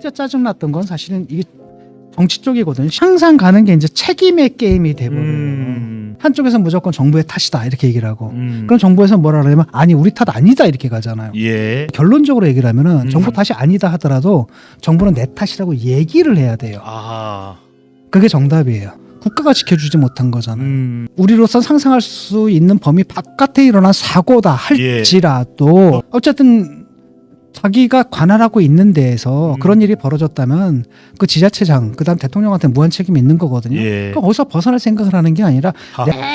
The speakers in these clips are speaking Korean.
진짜 짜증났던 건 사실은 이게 정치 쪽이거든요. 항상 가는 게 이제 책임의 게임이 돼버려요. 한쪽에서 무조건 정부의 탓이다 이렇게 얘기를 하고 그럼 정부에서 뭐라 그러냐면 아니 우리 탓 아니다 이렇게 가잖아요. 예. 결론적으로 얘기를 하면은 정부 탓이 아니다 하더라도 정부는 내 탓이라고 얘기를 해야 돼요. 아. 그게 정답이에요. 국가가 지켜주지 못한 거잖아요. 우리로선 상상할 수 있는 범위 바깥에 일어난 사고다 할지라도 어쨌든 자기가 관할하고 있는 데에서 그런 일이 벌어졌다면 그 지자체장 그다음 대통령한테 무한 책임이 있는 거거든요. 예. 그러니까 거기서 벗어날 생각을 하는 게 아니라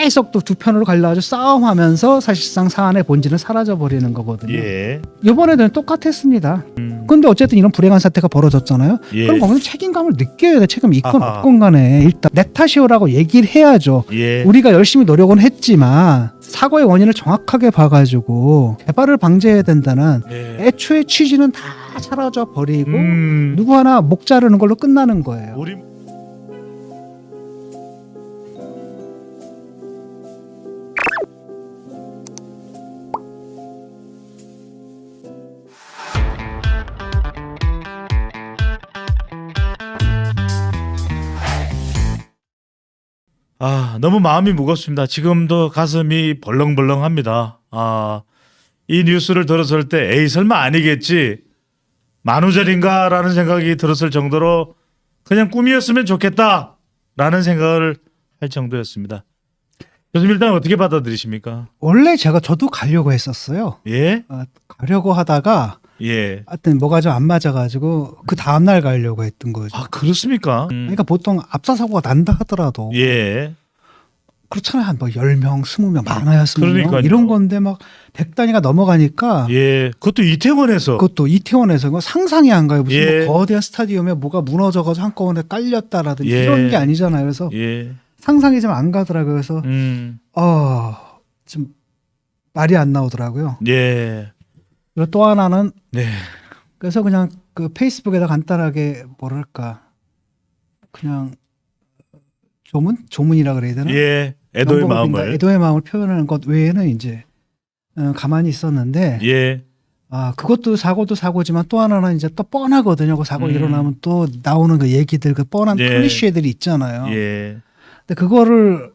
계속 또 두 편으로 갈라가지고 싸움하면서 사실상 사안의 본질은 사라져 버리는 거거든요. 예. 이번에도 똑같았습니다. 근데 어쨌든 이런 불행한 사태가 벌어졌잖아요. 예. 그럼 거기서 책임감을 느껴야 돼. 책임 있건 아하. 없건 간에 일단 내 탓이오라고 얘기를 해야죠. 예. 우리가 열심히 노력은 했지만 사고의 원인을 정확하게 봐가지고 재발을 방지해야 된다는 예. 애초에 취지는 다 사라져 버리고 음. 누구 하나 목 자르는 걸로 끝나는 거예요. 우리 너무 마음이 무겁습니다. 지금도 가슴이 벌렁벌렁합니다. 이 뉴스를 들었을 때 에이 설마 아니겠지 만우절인가라는 생각이 들었을 정도로 그냥 꿈이었으면 좋겠다라는 생각을 할 정도였습니다. 교수님 일단 어떻게 받아들이십니까? 원래 저도 가려고 했었어요. 예? 가려고 하다가 예. 하여튼 뭐가 좀 안 맞아가지고 그 다음날 가려고 했던 거죠. 그렇습니까? 그러니까 보통 압사 사고가 난다 하더라도 예. 그렇잖아요. 한 뭐 10명, 20명, 많아야 20명 그러니까요. 이런 건데 막 100단위가 넘어가니까 예. 그것도 이태원에서. 그것도 이태원에서 이거 상상이 안 가요. 무슨 예. 뭐 거대한 스타디움에 뭐가 무너져가지고 한꺼번에 깔렸다라든지 예. 이런 게 아니잖아요. 그래서 예. 상상이 좀 안 가더라고요. 그래서 좀 말이 안 나오더라고요. 예. 그리고 또 하나는 네. 그래서 그냥 그 페이스북에다 간단하게 뭐랄까 그냥 조문이라 그래야 되나? 예. 애도의 영복인가? 마음을. 애도의 마음을 표현하는 것 외에는 이제 가만히 있었는데 예. 그것도 사고지만 또 하나는 이제 또 뻔하거든요. 그 사고 일어나면 또 나오는 그 얘기들 그 뻔한 예. 클리셰들이 있잖아요. 예. 근데 그거를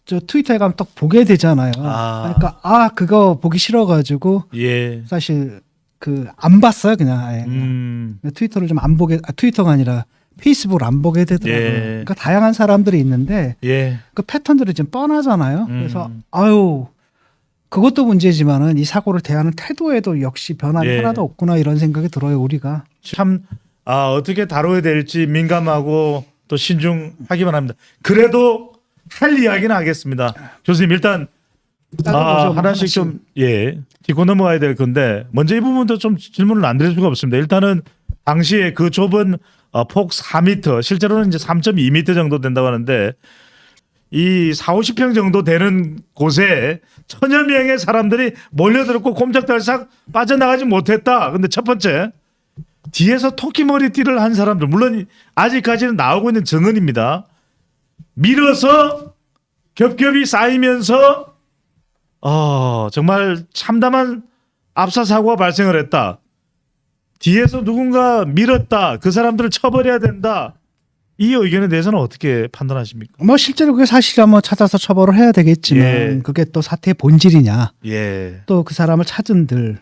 저 트위터에 가면 딱 보게 되잖아요. 그러니까 그거 보기 싫어가지고 예. 사실 그 안 봤어요 그냥 아예. 트위터를 좀 안 보게 트위터가 아니라 페이스북을 안 보게 되더라고요. 예. 그러니까 다양한 사람들이 있는데 예. 그 패턴들이 좀 뻔하잖아요. 그래서 그것도 문제지만은 이 사고를 대하는 태도에도 역시 변함이 예. 하나도 없구나 이런 생각이 들어요 우리가. 참 어떻게 다뤄야 될지 민감하고 또 신중하기만 합니다. 그래도 할 이야기는 하겠습니다. 교수님 일단 하나씩 좀 짚고 넘어가야 될 건데 먼저 이 부분도 좀 질문을 안 드릴 수가 없습니다. 일단은 당시에 그 좁은 폭 4m 실제로는 이제 3.2m 정도 된다고 하는데 이 40~50평 정도 되는 곳에 1000여 명의 사람들이 몰려들었고 꼼짝달싹 빠져나가지 못했다. 근데 첫 번째 뒤에서 토끼머리띠를 한 사람들 물론 아직까지는 나오고 있는 증언입니다. 밀어서 겹겹이 쌓이면서 정말 참담한 압사 사고가 발생을 했다. 뒤에서 누군가 밀었다. 그 사람들을 처벌해야 된다. 이 의견에 대해서는 어떻게 판단하십니까? 뭐 실제로 그게 사실이라면 찾아서 처벌을 해야 되겠지만 그게 또 사태의 본질이냐. 또 그 사람을 찾은들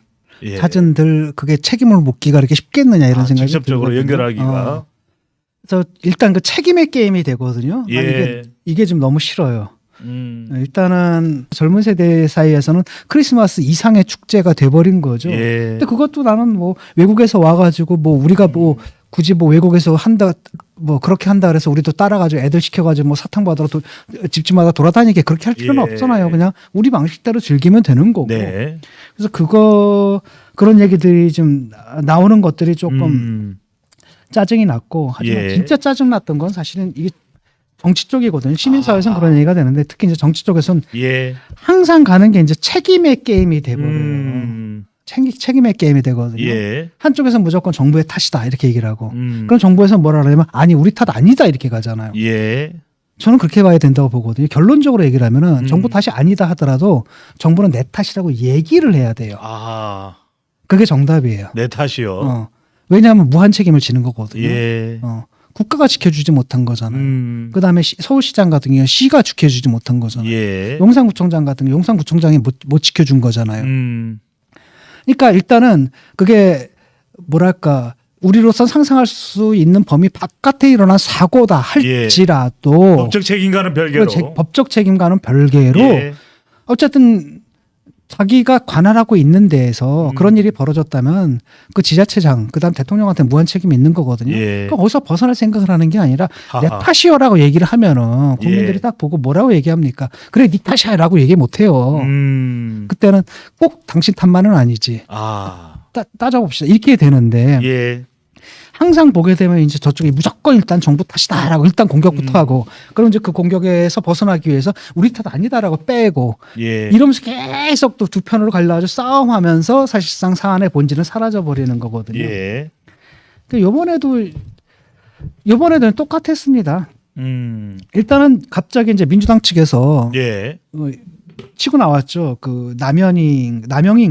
그게 책임을 묻기가 그렇게 쉽겠느냐 이런 생각이 직접적으로 들거든요. 연결하기가. 그래서 일단 그 책임의 게임이 되거든요. 이게 좀 너무 싫어요. 일단은 젊은 세대 사이에서는 크리스마스 이상의 축제가 돼버린 거죠. 근데 그것도 나는 뭐 외국에서 와가지고 뭐 우리가 뭐 굳이 뭐 외국에서 한다 뭐 그렇게 한다 그래서 우리도 따라가지고 애들 시켜가지고 뭐 사탕 받으러 집집마다 돌아다니게 그렇게 할 필요는 없잖아요. 그냥 우리 방식대로 즐기면 되는 거고. 그래서 그런 얘기들이 좀 나오는 것들이 조금 짜증이 났고 하지만 진짜 짜증 났던 건 사실은 이게 정치 쪽이거든요. 시민사회에서는 그런 얘기가 되는데 특히 이제 정치 쪽에서는 항상 가는 게 이제 책임의 게임이 돼버려요. 책임의 게임이 되거든요. 한쪽에서 무조건 정부의 탓이다 이렇게 얘기를 하고 그럼 정부에서 뭐라 그러냐면 아니 우리 탓 아니다 이렇게 가잖아요. 저는 그렇게 봐야 된다고 보거든요. 결론적으로 얘기를 하면은 정부 탓이 아니다 하더라도 정부는 내 탓이라고 얘기를 해야 돼요. 그게 정답이에요. 내 탓이요. 왜냐하면 무한 책임을 지는 거거든요. 예. 국가가 지켜주지 못한 거잖아요. 그다음에 서울시장 같은 경우는 시가 지켜주지 못한 거잖아요. 예. 용산구청장 같은 경우 용산구청장이 못 지켜준 거잖아요. 그러니까 일단은 그게 뭐랄까 우리로선 상상할 수 있는 범위 바깥에 일어난 사고다 할지라도 법적 책임과는 별개로 법적 책임과는 별개로 예. 어쨌든 자기가 관할하고 있는 데에서 그런 일이 벌어졌다면 그 지자체장 그다음 대통령한테 무한 책임이 있는 거거든요. 예. 그러니까 거기서 벗어날 생각을 하는 게 아니라 내 하하. 탓이요라고 얘기를 하면은 국민들이 예. 딱 보고 뭐라고 얘기합니까? 그래 네 탓이야라고 얘기 못 해요. 그때는 꼭 당신 탓만은 아니지. 따져봅시다. 이렇게 되는데 예. 항상 보게 되면 이제 저쪽이 무조건 일단 정부 탓이다라고 일단 공격부터 하고 그럼 이제 그 공격에서 벗어나기 위해서 우리 탓 아니다라고 빼고 예. 이러면서 계속 또 두 편으로 갈라가지고 싸움하면서 사실상 사안의 본질은 사라져 버리는 거거든요. 예. 그러니까 이번에도 똑같았습니다. 일단은 갑자기 이제 민주당 측에서 예. 치고 나왔죠. 그 남영희인가 남영희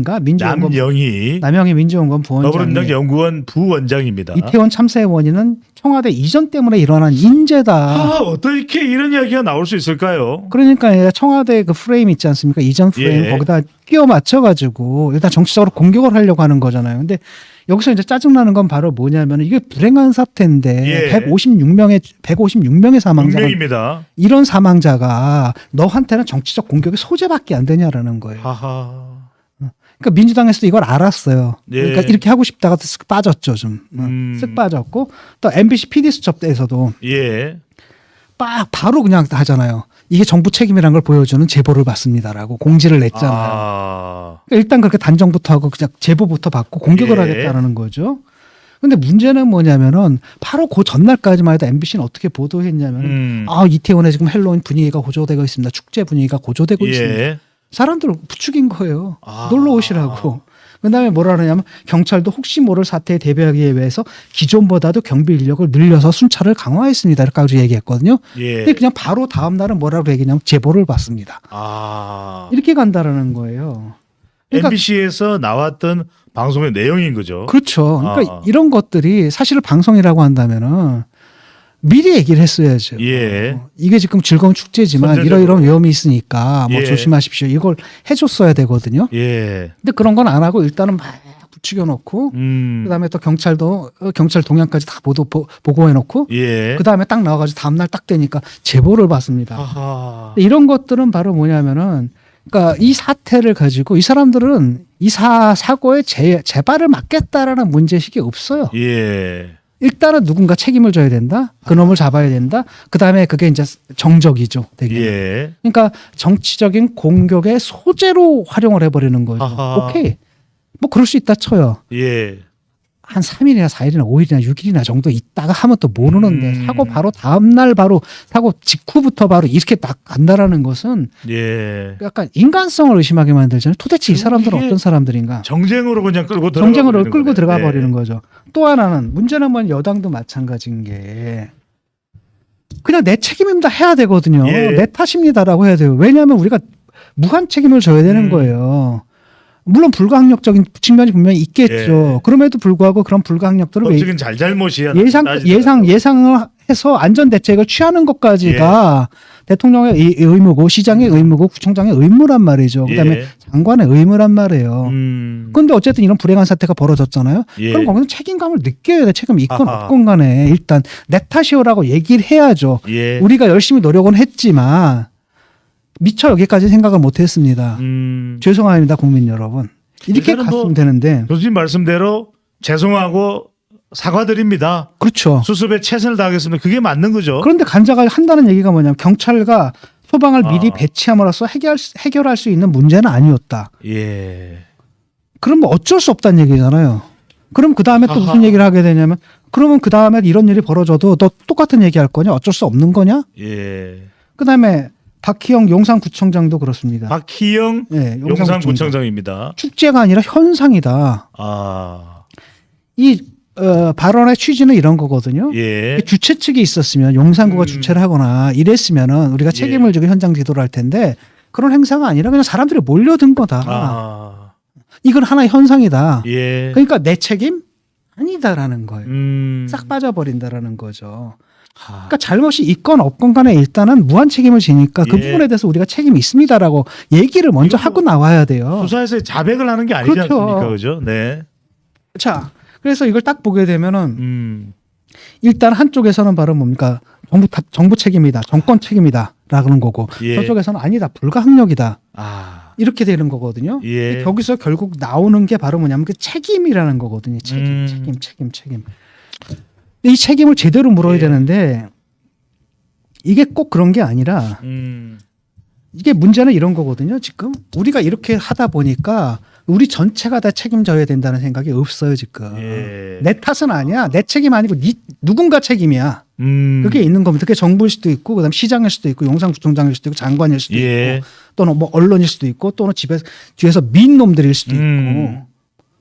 민주연구원 부원장이 더불어민주당 연구원 부원장입니다. 이태원 참사의 원인은 청와대 이전 때문에 일어난 인재다. 어떻게 이런 이야기가 나올 수 있을까요? 그러니까 청와대 그 프레임 있지 않습니까? 이전 프레임 예. 거기다 끼워 맞춰가지고 일단 정치적으로 공격을 하려고 하는 거잖아요. 근데 여기서 이제 짜증나는 건 바로 뭐냐면 이게 불행한 사태인데 예. 156명의 사망자가 분명입니다. 이런 사망자가 너한테는 정치적 공격의 소재밖에 안 되냐라는 거예요. 그러니까 민주당에서도 이걸 알았어요. 예. 그러니까 이렇게 하고 싶다가 쓱 빠졌죠, 좀. 쓱 빠졌고 또 MBC PD 수첩에서도 예. 바로 그냥 하잖아요. 이게 정부 책임이라는 걸 보여주는 제보를 받습니다라고 공지를 냈잖아요. 그러니까 일단 그렇게 단정부터 하고 그냥 제보부터 받고 공격을 예. 하겠다는 거죠. 근데 문제는 뭐냐면은 바로 그 전날까지만 해도 MBC는 어떻게 보도했냐면 이태원에 지금 헬로윈 분위기가 고조되고 있습니다. 축제 분위기가 고조되고 있습니다. 예. 사람들 부추긴 거예요. 놀러 오시라고. 그다음에 뭐라 그러냐면 경찰도 혹시 모를 사태에 대비하기 위해서 기존보다도 경비 인력을 늘려서 순찰을 강화했습니다. 이렇게 얘기했거든요. 예. 근데 그냥 바로 다음 날은 뭐라고 얘기냐면 제보를 받습니다. 이렇게 간다라는 거예요. 그러니까 MBC에서 나왔던 방송의 내용인 거죠. 그렇죠. 그러니까 이런 것들이 사실 방송이라고 한다면은 미리 얘기를 했어야죠. 예. 이게 지금 즐거운 축제지만 선제적으로. 이런 위험이 있으니까 뭐 예. 조심하십시오. 이걸 해줬어야 되거든요. 예. 근데 그런 건 안 하고 일단은 막 부추겨 놓고 그다음에 또 경찰 동향까지 다 보고해 놓고 예. 그다음에 딱 나와가지고 다음날 딱 되니까 제보를 받습니다. 이런 것들은 바로 뭐냐면은 그러니까 이 사태를 가지고 이 사람들은 이 사고의 재발을 막겠다라는 문제의식이 없어요. 예. 일단은 누군가 책임을 져야 된다. 그놈을 잡아야 된다. 그다음에 그게 이제 정적이죠. 되게. 예. 그러니까 정치적인 공격의 소재로 활용을 해버리는 거죠. 오케이. 뭐 그럴 수 있다 쳐요. 예. 한 3일이나 4일이나 5일이나 6일이나 정도 있다가 하면 또 모르는데 사고 바로 다음날 바로 사고 직후부터 바로 이렇게 딱 간다라는 것은 예. 약간 인간성을 의심하게 만들잖아요. 도대체 이 사람들은 어떤 사람들인가. 정쟁으로 그냥 끌고 정쟁으로 끌고 들어가 버리는 거죠. 또 하나는 문제는 뭐 여당도 마찬가지인 게 그냥 내 책임입니다 해야 되거든요. 예. 내 탓입니다라고 해야 돼요. 왜냐하면 우리가 무한 책임을 져야 되는 거예요. 물론 불가항력적인 측면이 분명히 있겠죠. 예. 그럼에도 불구하고 그런 불가항력들을 법적인 잘잘못이야. 예상을 해서 안전 대책을 취하는 것까지가 대통령의 의무고 시장의 의무고 구청장의 의무란 말이죠. 그다음에 장관의 의무란 말이에요. 그런데 어쨌든 이런 불행한 사태가 벌어졌잖아요. 그럼 거기서 책임감을 느껴야 돼. 책임이 있건 없건 간에 일단 내 탓이오라고 얘기를 해야죠. 우리가 열심히 노력은 했지만 미처 여기까지 생각을 못했습니다. 죄송합니다, 국민 여러분. 이렇게 갔으면 되는데. 교수님 말씀대로 죄송하고 사과드립니다. 그렇죠. 수습에 최선을 다하겠습니다. 그게 맞는 거죠. 그런데 간자가 한다는 얘기가 뭐냐면 경찰과 소방을 미리 배치함으로써 해결할 수 있는 문제는 아니었다. 예. 그럼 뭐 어쩔 수 없다는 얘기잖아요. 그럼 그 다음에 또 무슨 얘기를 하게 되냐면 그러면 그 다음에 이런 일이 벌어져도 너 똑같은 얘기 할 거냐? 어쩔 수 없는 거냐? 예. 그 다음에 박희영 용산구청장도 그렇습니다. 박희영 용산구청장입니다. 축제가 아니라 현상이다. 이 발언의 취지는 이런 거거든요. 주최 측이 있었으면 용산구가 주최를 하거나 이랬으면은 우리가 책임을 지고 현장 지도를 할 텐데 그런 행사가 아니라 그냥 사람들이 몰려든 거다. 이건 하나의 현상이다. 그러니까 내 책임, 아니다라는 거예요. 싹 빠져버린다라는 거죠. 하. 그러니까 잘못이 있건 없건 간에 일단은 무한 책임을 지니까 그 예. 부분에 대해서 우리가 책임이 있습니다라고 얘기를 먼저 이거 하고 나와야 돼요. 수사에서 자백을 하는 게 아니지 그렇죠. 않습니까, 그죠? 네. 자, 그래서 이걸 딱 보게 되면은 일단 일단 한쪽에서는 바로 뭡니까? 정부 책임이다, 정권 책임이다라는 거고 예. 저쪽에서는 아니다, 불가항력이다 아, 이렇게 되는 거거든요. 예. 거기서 결국 나오는 게 바로 뭐냐면 그 책임이라는 거거든요. 책임. 근데 이 책임을 제대로 물어야 예. 되는데 이게 꼭 그런 게 아니라 이게 문제는 이런 거거든요. 지금 우리가 이렇게 하다 보니까 우리 전체가 다 책임져야 된다는 생각이 없어요 지금. 예. 내 탓은 아니야. 내 책임 아니고 누군가 책임이야. 그게 있는 겁니다. 그게 정부일 수도 있고, 그다음 시장일 수도 있고, 용산구청장일 수도 있고, 장관일 수도 예. 있고, 또는 뭐 언론일 수도 있고, 또는 뒤에서 민놈들일 수도 있고,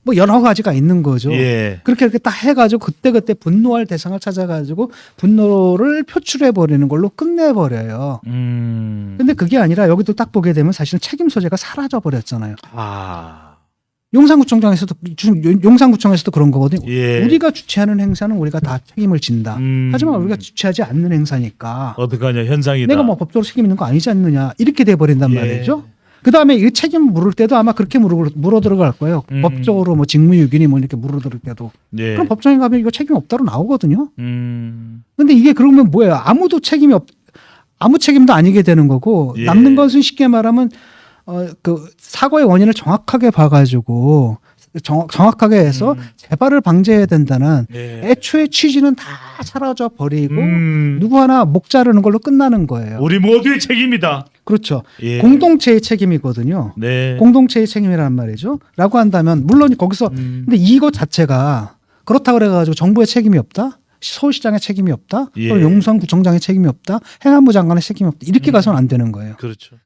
뭐 여러 가지가 있는 거죠. 예. 그렇게 이렇게 딱 해가지고 그때 분노할 대상을 찾아가지고 분노를 표출해 버리는 걸로 끝내버려요. 근데 그게 아니라 여기도 딱 보게 되면 사실은 책임 소재가 사라져 버렸잖아요. 아, 용산구청에서도 그런 거거든요. 예. 우리가 주최하는 행사는 우리가 다 책임을 진다. 하지만 우리가 주최하지 않는 행사니까 어떡하냐, 현상이다. 내가 뭐 법적으로 책임 있는 거 아니지 않느냐 이렇게 돼 버린단 예. 말이죠. 그 다음에 이 책임 물을 때도 아마 그렇게 물어 들어갈 거예요. 법적으로 뭐 직무유기니 뭐 이렇게 물어 들을 때도. 예. 그럼 법정에 가면 이거 책임 없다로 나오거든요. 음. 근데 이게 그러면 뭐예요? 아무 책임도 아니게 되는 거고 예. 남는 것은 쉽게 말하면 그 사고의 원인을 정확하게 봐가지고 정확하게 해서 재발을 방지해야 된다는 예. 애초에 취지는 다 사라져 버리고 음. 누구 하나 목 자르는 걸로 끝나는 거예요. 우리 모두의 책임이다. 그렇죠. 예. 공동체의 책임이거든요. 네. 공동체의 책임이라는 말이죠. 라고 한다면 물론 거기서 근데 이것 자체가 그렇다 그래가지고 정부의 책임이 없다? 서울시장의 책임이 없다? 예. 또는 용산구청장의 책임이 없다? 행안부 장관의 책임이 없다? 이렇게 가서는 안 되는 거예요. 그렇죠.